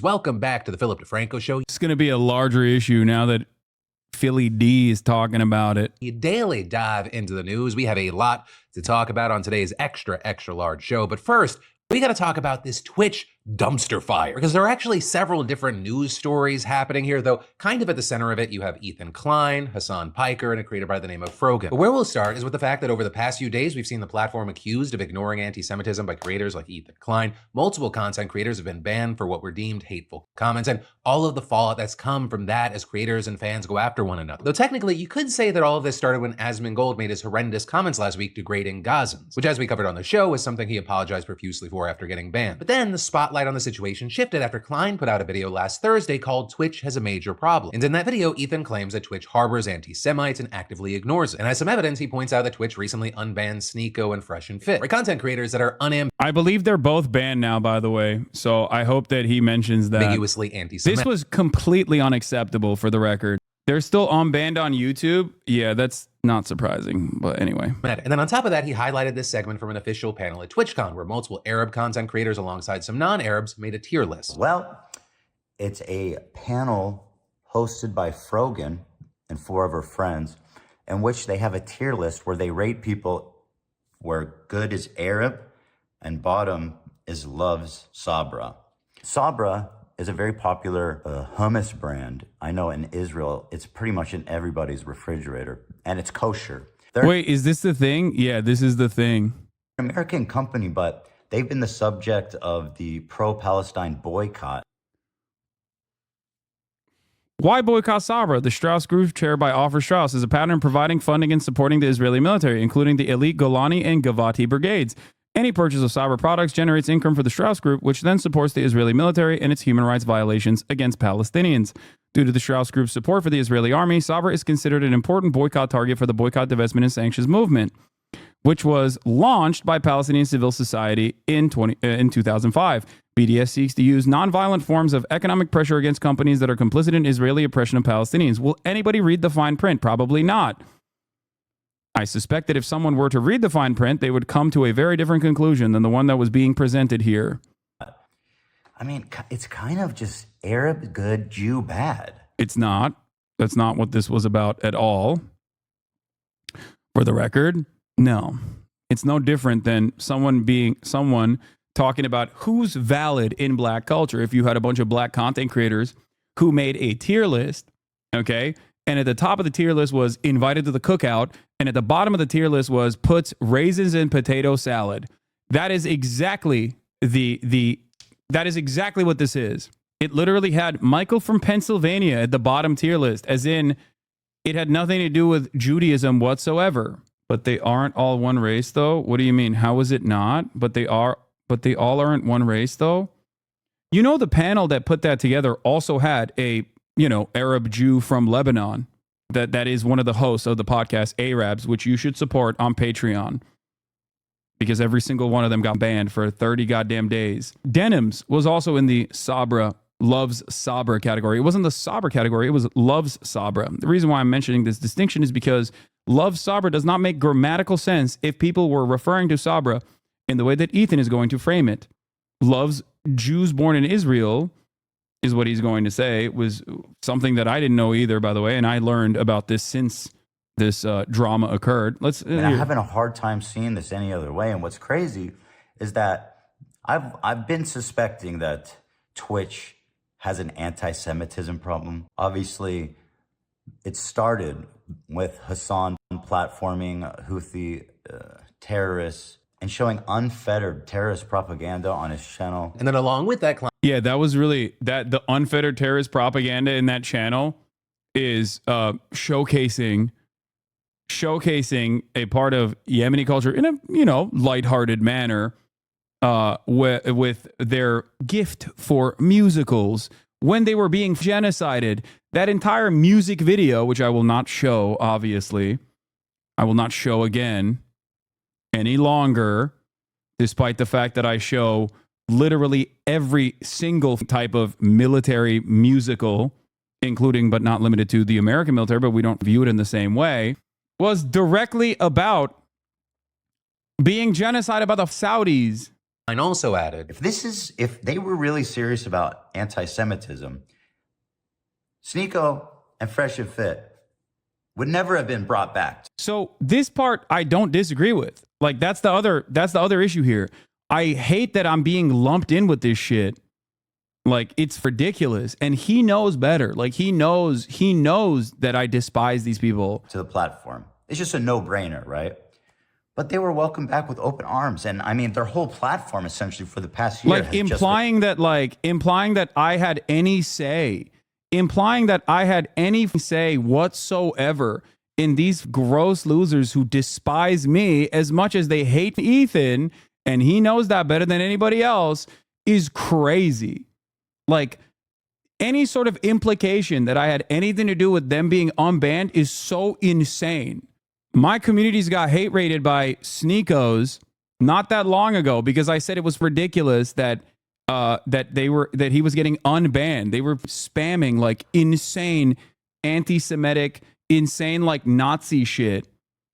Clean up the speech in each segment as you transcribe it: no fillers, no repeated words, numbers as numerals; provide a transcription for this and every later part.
Welcome back to the Philip DeFranco Show. It's going to be a larger issue now that Philly D is talking about it. You daily dive into the news. We have a lot to talk about on today's extra large show. But first, we got to talk about this Twitch dumpster fire, because there are actually several different news stories happening here, though kind of at the center of it, you have ethanklein, Hasan Piker, and a creator by the name of Frogan. But where we'll start is with the fact that over the past few days, we've seen the platform accused of ignoring anti-Semitism by creators like ethanklein. Multiple content creators have been banned for what were deemed hateful comments, and all of the fallout that's come from that as creators and fans go after one another. Though technically, you could say that all of this started when Asmongold made his horrendous comments last week degrading Gazans, which, as we covered on the show, was something he apologized profusely for after getting banned. But then the spotlight on the situation shifted after Klein put out a video last Thursday called Twitch Has a Major Problem. And in that video, Ethan claims that Twitch harbors anti-Semites and actively ignores it. And as some evidence, he points out that Twitch recently unbanned Sneeko and Fresh and Fit, content creators that are I believe they're both banned now, by the way. So I hope that he mentions that. Ambiguously anti-Semitic. This was completely unacceptable, for the record. They're still unbanned on YouTube. Yeah, that's not surprising, but anyway. And then on top of that, he highlighted this segment from an official panel at TwitchCon, where multiple Arab content creators alongside some non-Arabs made a tier list. Well, it's a panel hosted by Frogan and 4 of her friends, in which they have a tier list where they rate people where good is Arab and bottom is loves Sabra. Sabra is a very popular hummus brand. I know in Israel, it's pretty much in everybody's refrigerator, and it's kosher. Wait, is this the thing? Yeah, this is the thing. An American company, but they've been the subject of the pro-Palestine boycott. Why boycott Sabra? The Strauss Group, chaired by Ofer Strauss, is a pattern providing funding and supporting the Israeli military, including the elite Golani and Gavati brigades. Any purchase of Sabra products generates income for the Strauss Group, which then supports the Israeli military and its human rights violations against Palestinians. Due to the Strauss Group's support for the Israeli army, Sabra is considered an important boycott target for the Boycott, Divestment, and Sanctions movement, which was launched by Palestinian civil society in 2005. BDS seeks to use nonviolent forms of economic pressure against companies that are complicit in Israeli oppression of Palestinians. Will anybody read the fine print? Probably not. I suspect that if someone were to read the fine print, they would come to a very different conclusion than the one that was being presented here. I mean, it's kind of just Arab good, Jew bad. It's not. That's not what this was about at all. For the record, no. It's no different than someone talking about who's valid in black culture. If you had a bunch of black content creators who made a tier list, okay, and at the top of the tier list was invited to the cookout, and at the bottom of the tier list was puts raisins in potato salad. That is exactly that is exactly what this is. It literally had Michael from Pennsylvania at the bottom tier list, as in it had nothing to do with Judaism whatsoever. But they aren't all one race, though. What do you mean? How is it not? But they all aren't one race, though. You know, the panel that put that together also had a Arab Jew from Lebanon. That is one of the hosts of the podcast Arabs, which you should support on Patreon, because every single one of them got banned for 30 goddamn days. Denims was also in the loves Sabra category. It wasn't the Sabra category, it was loves Sabra. The reason why I'm mentioning this distinction is because loves Sabra does not make grammatical sense if people were referring to Sabra in the way that Ethan is going to frame it. Loves Jews born in Israel is what he's going to say. It was something that I didn't know either, by the way, and I learned about this since this drama occurred. And I'm having a hard time seeing this any other way. And what's crazy is that I've been suspecting that Twitch has an anti-Semitism problem. Obviously, it started with Hassan platforming Houthi terrorists and showing unfettered terrorist propaganda on his channel. And then along with that, yeah, that was really the unfettered terrorist propaganda in that channel is showcasing a part of Yemeni culture in a lighthearted manner, with their gift for musicals when they were being genocided. That entire music video, which I will not show, obviously, I will not show again any longer, despite the fact that I show literally every single type of military musical, including but not limited to the American military, but we don't view it in the same way, was directly about being genocided by the Saudis. Klein also added, if they were really serious about anti-Semitism, Sneeko and Fresh and Fit would never have been brought back. So this part I don't disagree with. Like that's the other issue here. I hate that I'm being lumped in with this shit. Like it's ridiculous, and he knows better. Like he knows that I despise these people. To the platform, it's just a no-brainer, right? But they were welcomed back with open arms, and I mean their whole platform essentially for the past year, like implying that I had any say, whatsoever in these gross losers who despise me as much as they hate Ethan, and he knows that better than anybody else, is crazy. Like any sort of implication that I had anything to do with them being unbanned is so insane. My communities got hate rated by Sneekos not that long ago because I said it was ridiculous that he was getting unbanned. They were spamming like insane anti-Semitic, insane like Nazi shit.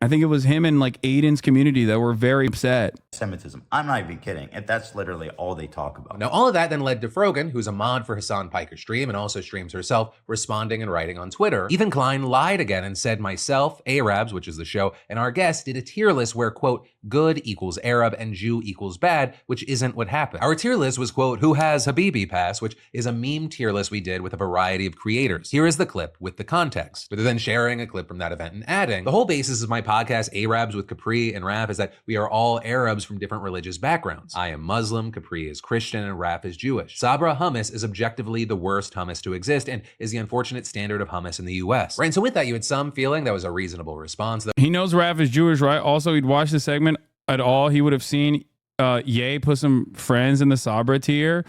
I think it was him and like Aiden's community that were very upset. Semitism. I'm not even kidding. That's literally all they talk about. Now, all of that then led to Frogan, who's a mod for Hasan Piker stream and also streams herself, responding and writing on Twitter. Ethanklein lied again and said myself, Arabs, which is the show, and our guest did a tier list where, quote, good equals Arab and Jew equals bad, which isn't what happened. Our tier list was, quote, who has Habibi pass, which is a meme tier list we did with a variety of creators. Here is the clip with the context. Rather than sharing a clip from that event and adding, the whole basis of my podcast, Arabs with Capri and Raf, is that we are all Arabs from different religious backgrounds. I am Muslim, Capri is Christian, and Raf is Jewish. Sabra hummus is objectively the worst hummus to exist and is the unfortunate standard of hummus in the US. Right, and so with that, you had some feeling that was a reasonable response. He knows Raf is Jewish, right? Also, he'd watched the segment at all. He would have seen Ye put some friends in the Sabra tier.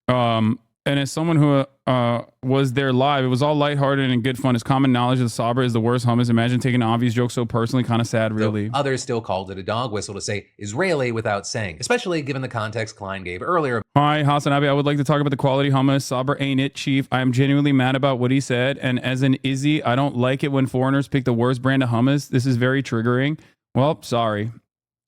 And as someone who was there live, it was all lighthearted and good fun. It's common knowledge that Sabra is the worst hummus. Imagine taking an obvious joke so personally, kind of sad, really. So others still called it a dog whistle to say Israeli without saying, especially given the context Klein gave earlier. Hi, Hasanabi. I would like to talk about the quality hummus. Sabra ain't it, chief. I am genuinely mad about what he said. And as an Izzy, I don't like it when foreigners pick the worst brand of hummus. This is very triggering. Well, sorry.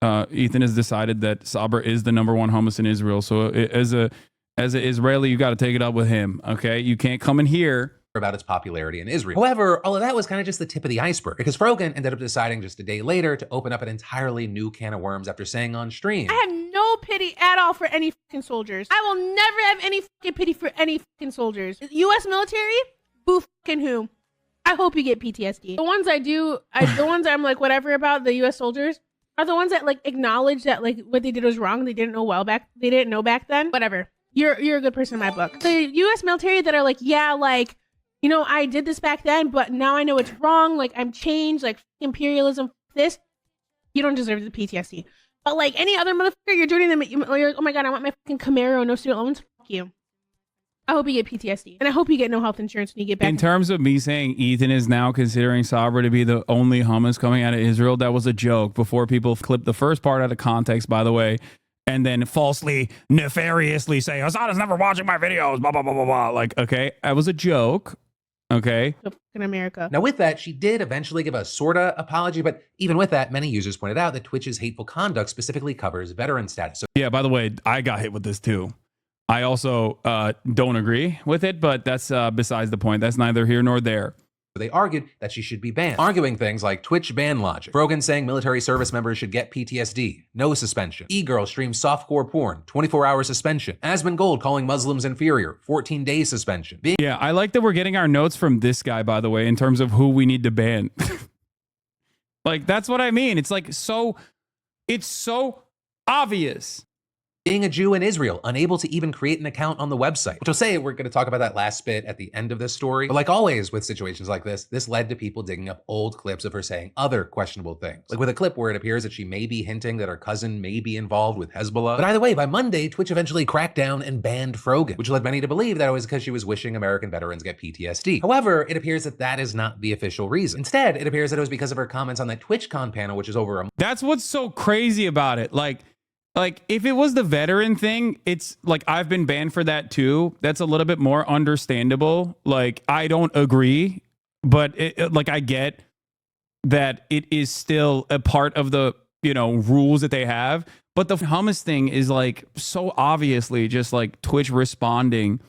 Ethan has decided that Sabra is the number one hummus in Israel. So as an Israeli, you got to take it up with him, okay? You can't come in here about its popularity in Israel. However, all of that was kind of just the tip of the iceberg, because Frogan ended up deciding just a day later to open up an entirely new can of worms after saying on stream, I have no pity at all for any fucking soldiers. I will never have any fucking pity for any fucking soldiers. U.S. military? Boo fucking who? I hope you get PTSD. The ones the ones I'm like whatever about the U.S. soldiers are the ones that like acknowledge that like what they did was wrong. They didn't know back then. Whatever. You're a good person in my book. The U.S. military that are like, yeah, like, you know, I did this back then, but now I know it's wrong. Like, I'm changed. Like, imperialism, this. You don't deserve the PTSD. But like any other motherfucker, you're joining them. You're like, oh my god, I want my fucking Camaro, no student loans. Fuck you. I hope you get PTSD, and I hope you get no health insurance when you get back. In terms of me saying Ethan is now considering Sabra to be the only hummus coming out of Israel, that was a joke before people clipped the first part out of context, by the way, and then falsely, nefariously say, Hassan is never watching my videos, blah, blah, blah, blah, blah. Like, okay, that was a joke. Okay. In America. Now with that, she did eventually give a sorta apology, but even with that, many users pointed out that Twitch's hateful conduct specifically covers veteran status. So yeah, by the way, I got hit with this too. I also don't agree with it, but that's besides the point. That's neither here nor there. They argued that she should be banned, arguing things like Twitch ban logic. Frogan saying military service members should get PTSD, no suspension. E-Girl streams softcore porn, 24-hour suspension. Asmon Gold calling Muslims inferior, 14-day suspension. Yeah, I like that we're getting our notes from this guy, by the way, in terms of who we need to ban. Like, that's what I mean. It's like it's so obvious. Being a Jew in Israel, unable to even create an account on the website. Which I'll say, we're going to talk about that last bit at the end of this story. But like always with situations like this led to people digging up old clips of her saying other questionable things. Like with a clip where it appears that she may be hinting that her cousin may be involved with Hezbollah. But either way, by Monday, Twitch eventually cracked down and banned Frogan, which led many to believe that it was because she was wishing American veterans get PTSD. However, it appears that that is not the official reason. Instead, it appears that it was because of her comments on that TwitchCon panel, which is over a... That's what's so crazy about it. Like, if it was the veteran thing, it's like I've been banned for that too. That's a little bit more understandable. Like, I don't agree, but like I get that it is still a part of the rules that they have. But the hummus thing is like so obviously just like Twitch responding.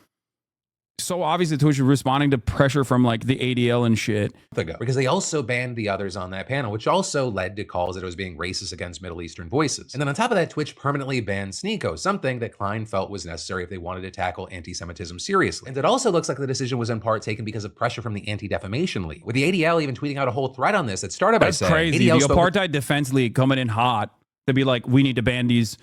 So obviously Twitch is responding to pressure from like the ADL and shit. Because they also banned the others on that panel, which also led to calls that it was being racist against Middle Eastern voices. And then on top of that, Twitch permanently banned Sneeko, something that Klein felt was necessary if they wanted to tackle anti-Semitism seriously. And it also looks like the decision was in part taken because of pressure from the Anti-Defamation League, with the ADL even tweeting out a whole thread on this that started by saying, crazy. ADL the Apartheid Defense League coming in hot to be like, we need to ban these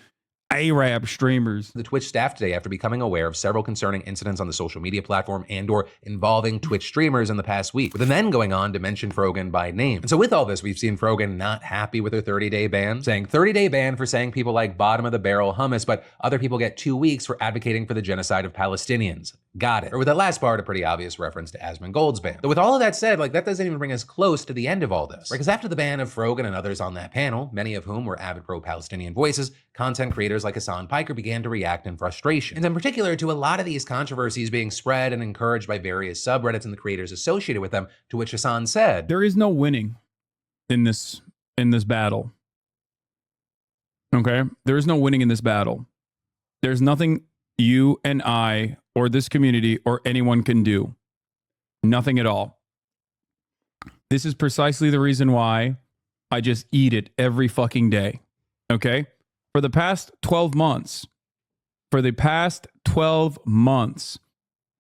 Arab streamers. The Twitch staff today after becoming aware of several concerning incidents on the social media platform and or involving Twitch streamers in the past week, with them then going on to mention Frogan by name. And so with all this, we've seen Frogan not happy with her 30-day ban, saying 30-day ban for saying people like bottom of the barrel hummus, but other people get 2 weeks for advocating for the genocide of Palestinians. Got it. Or with that last part, a pretty obvious reference to Asmongold's ban. But with all of that said, like that doesn't even bring us close to the end of all this. Right? Because after the ban of Frogan and others on that panel, many of whom were avid pro-Palestinian voices, content creators like Hasan Piker began to react in frustration. And in particular to a lot of these controversies being spread and encouraged by various subreddits and the creators associated with them, to which Hasan said, there is no winning in this battle. Okay? There is no winning in this battle. There's nothing you and I or this community or anyone can do. Nothing at all. This is precisely the reason why I just eat it every fucking day. Okay? For the past 12 months,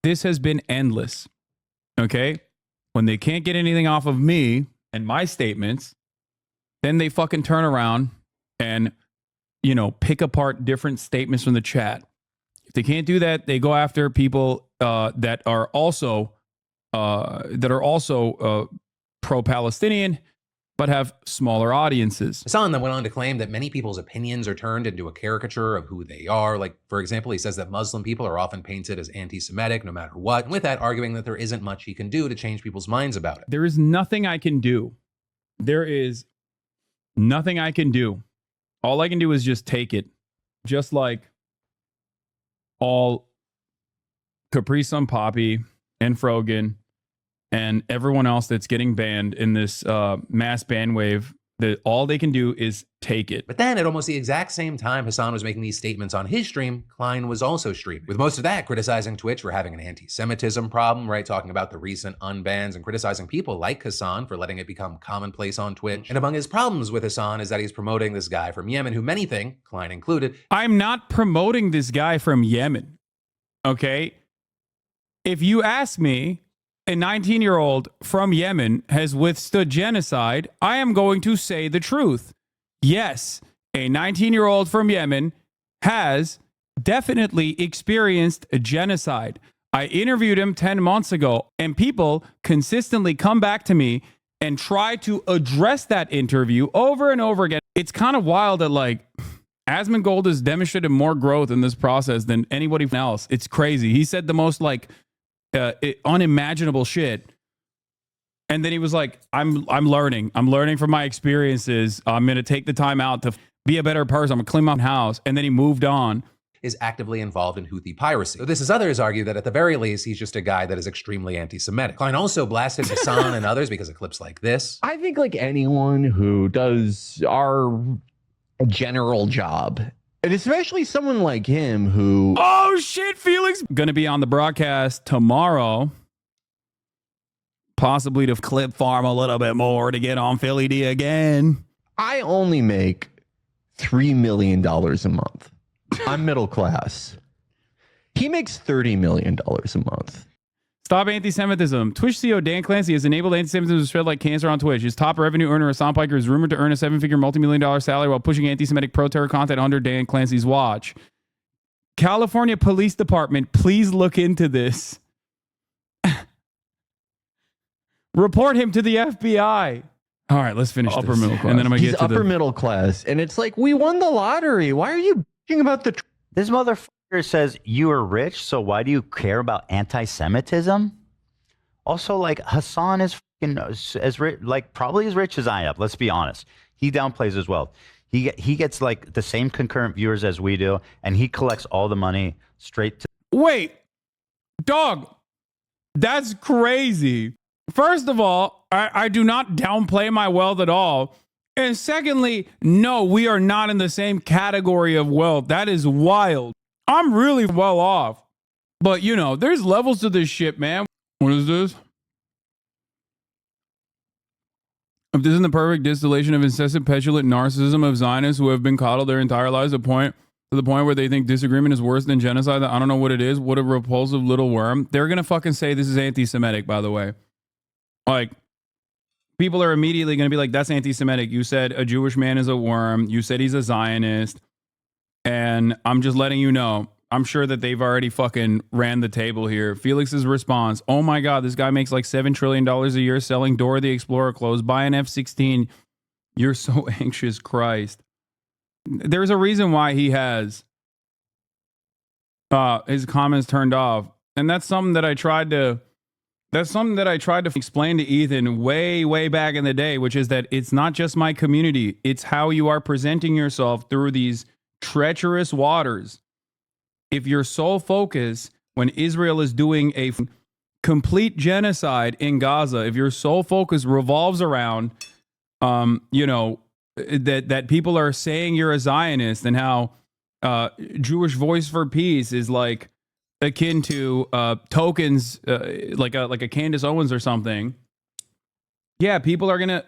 this has been endless. Okay? When they can't get anything off of me and my statements, then they fucking turn around and, pick apart different statements from the chat. If they can't do that, they go after people that are also pro-Palestinian, but have smaller audiences. Hasan then went on to claim that many people's opinions are turned into a caricature of who they are. Like, for example, he says that Muslim people are often painted as anti-Semitic no matter what. And with that, arguing that there isn't much he can do to change people's minds about it. There is nothing I can do. There is nothing I can do. All I can do is just take it. Just like all Capri Sun Poppy and Frogan and everyone else that's getting banned in this mass ban wave, that all they can do is take it. But then at almost the exact same time Hasan was making these statements on his stream, Klein was also streaming, with most of that criticizing Twitch for having an anti-Semitism problem, right? Talking about the recent unbans and criticizing people like Hasan for letting it become commonplace on Twitch. And among his problems with Hasan is that he's promoting this guy from Yemen who many think, Klein included, I'm not promoting this guy from Yemen, okay? If you ask me, a 19-year-old from Yemen has withstood genocide, I am going to say the truth. Yes, a 19-year-old from Yemen has definitely experienced a genocide. I interviewed him 10 months ago, and people consistently come back to me and try to address that interview over and over again. It's kind of wild that, like, Asmongold has demonstrated more growth in this process than anybody else. It's crazy. He said the most, like, unimaginable shit, and then he was like, I'm learning from my experiences. I'm gonna take the time out to be a better person. I'm gonna clean my house. And then he moved on. Is actively involved in Houthi piracy. So this is others argue that at the very least he's just a guy that is extremely anti-Semitic. Klein also blasted Hasan and others because of clips like this. I think like anyone who does our general job, and especially someone like him who... Oh, shit, Felix! Gonna be on the broadcast tomorrow. Possibly to clip farm a little bit more to get on Philly D again. I only make $3 million a month. I'm middle class. He makes $30 million a month. Stop anti-Semitism. Twitch CEO Dan Clancy has enabled anti-Semitism to spread like cancer on Twitch. His top revenue earner, Hasan Piker, is rumored to earn a 7-figure multi-million-dollar salary while pushing anti-Semitic pro-terror content under Dan Clancy's watch. California Police Department, please look into this. Report him to the FBI. All right, let's finish Upper this. middle class. And then I'm going to He's get to upper middle class. And it's like, we won the lottery. Why are you bitching about the... This motherfucker says you are rich, so why do you care about anti-Semitism? Also, like, Hasan is as rich, like probably as rich as I am. Let's be honest. He downplays his wealth. He gets like the same concurrent viewers as we do, and he collects all the money straight to... Wait, dog, that's crazy. First of all, I do not downplay my wealth at all. And secondly, no, we are not in the same category of wealth. That is wild. I'm really well off. But, you know, there's levels to this shit, man. What is this? If this isn't the perfect distillation of incessant, petulant narcissism of Zionists who have been coddled their entire lives to the point where they think disagreement is worse than genocide, I don't know what it is. What a repulsive little worm. They're going to fucking say this is anti-Semitic, by the way. Like, people are immediately going to be like, that's anti-Semitic. You said a Jewish man is a worm. You said he's a Zionist. And I'm just letting you know, I'm sure that they've already fucking ran the table here. Felix's response, oh my God, this guy makes like $7 trillion a year selling Dora the Explorer clothes. Buy an F-16. You're so anxious, Christ. There's a reason why he has his comments turned off. And that's something that I tried to explain to Ethan way back in the day, which is that it's not just my community. It's how you are presenting yourself through these treacherous waters. If your sole focus when Israel is doing a complete genocide in Gaza, if your sole focus revolves around, that people are saying you're a Zionist and how Jewish Voice for Peace is like akin to tokens, like a Candace Owens or something. Yeah, people are gonna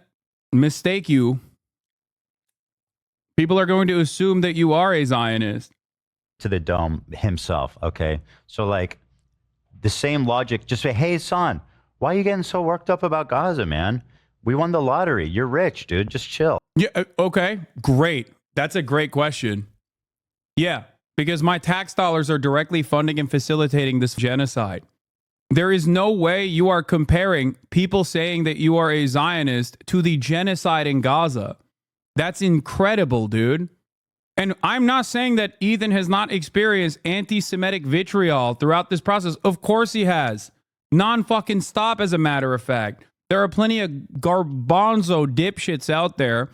mistake you. People are going to assume that you are a Zionist. To the dome himself. Okay. So like the same logic, just say, hey, son, why are you getting so worked up about Gaza, man? We won the lottery. You're rich, dude. Just chill. Yeah. Okay. Great. That's a great question. Yeah. Because my tax dollars are directly funding and facilitating this genocide. There is no way you are comparing people saying that you are a Zionist to the genocide in Gaza. That's incredible, dude. And I'm not saying that Ethan has not experienced anti-Semitic vitriol throughout this process. Of course he has. Non-fucking stop, as a matter of fact. There are plenty of garbanzo dipshits out there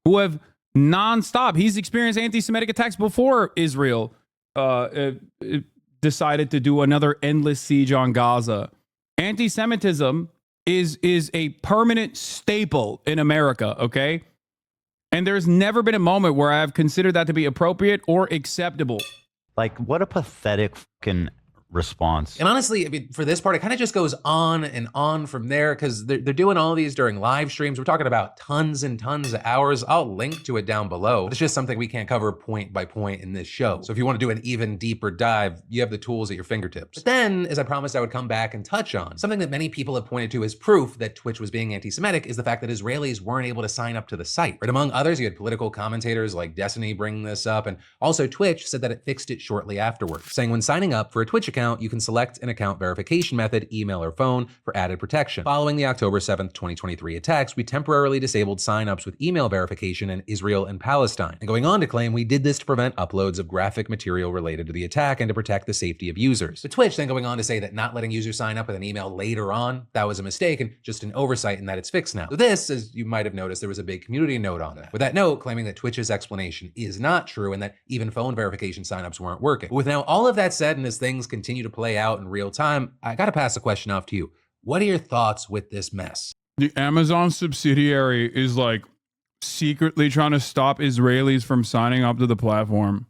who have non-stop. He's experienced anti-Semitic attacks before Israel decided to do another endless siege on Gaza. Anti-Semitism is a permanent staple in America, okay? And there's never been a moment where I've considered that to be appropriate or acceptable. Like, what a pathetic fucking response. And honestly, I mean, for this part, it kind of just goes on and on from there because they're doing all these during live streams. We're talking about tons and tons of hours. I'll link to it down below. It's just something we can't cover point by point in this show. So if you want to do an even deeper dive, you have the tools at your fingertips. But then, as I promised I would come back and touch on, something that many people have pointed to as proof that Twitch was being anti-Semitic is the fact that Israelis weren't able to sign up to the site. Right? Among others, you had political commentators like Destiny bring this up, and also Twitch said that it fixed it shortly afterwards, saying when signing up for a Twitch account, you can select an account verification method, email or phone, for added protection. Following the October 7th, 2023 attacks, we temporarily disabled signups with email verification in Israel and Palestine. And going on to claim we did this to prevent uploads of graphic material related to the attack and to protect the safety of users. But Twitch then going on to say that not letting users sign up with an email later on, that was a mistake and just an oversight and that it's fixed now. So this, as you might have noticed, there was a big community note on that. With that note claiming that Twitch's explanation is not true and that even phone verification signups weren't working. But with now all of that said and as things continue to play out in real time, I gotta pass the question off to you. What are your thoughts with this mess? The Amazon subsidiary is like secretly trying to stop Israelis from signing up to the platform.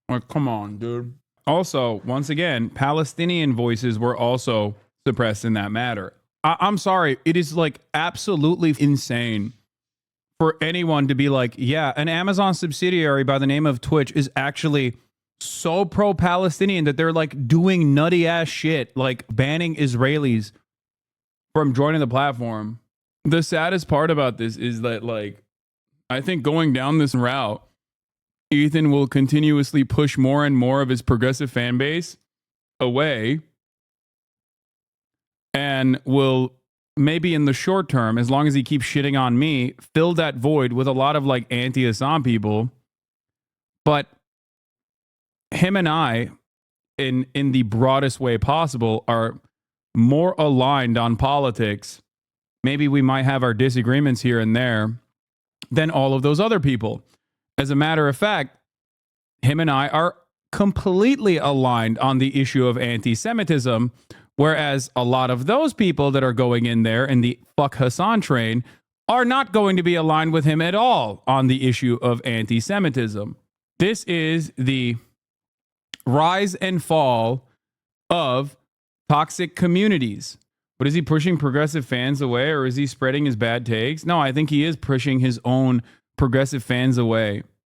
Like, come on, dude. Also, once again, Palestinian voices were also suppressed in that matter. I'm sorry. It is like absolutely insane for anyone to be like, yeah, an Amazon subsidiary by the name of Twitch is actually so pro-Palestinian that they're like doing nutty ass shit, like banning Israelis from joining the platform. The saddest part about this is that, like, I think going down this route, Ethan will continuously push more and more of his progressive fan base away and will maybe in the short term, as long as he keeps shitting on me, fill that void with a lot of like anti-Assam people. But him and I, in the broadest way possible, are more aligned on politics. Maybe we might have our disagreements here and there than all of those other people. As a matter of fact, him and I are completely aligned on the issue of anti-Semitism, whereas a lot of those people that are going in there in the fuck Hassan train are not going to be aligned with him at all on the issue of anti-Semitism. This is the rise and fall of toxic communities. But is he pushing progressive fans away, or is he spreading his bad takes? No, I think he is pushing his own progressive fans away.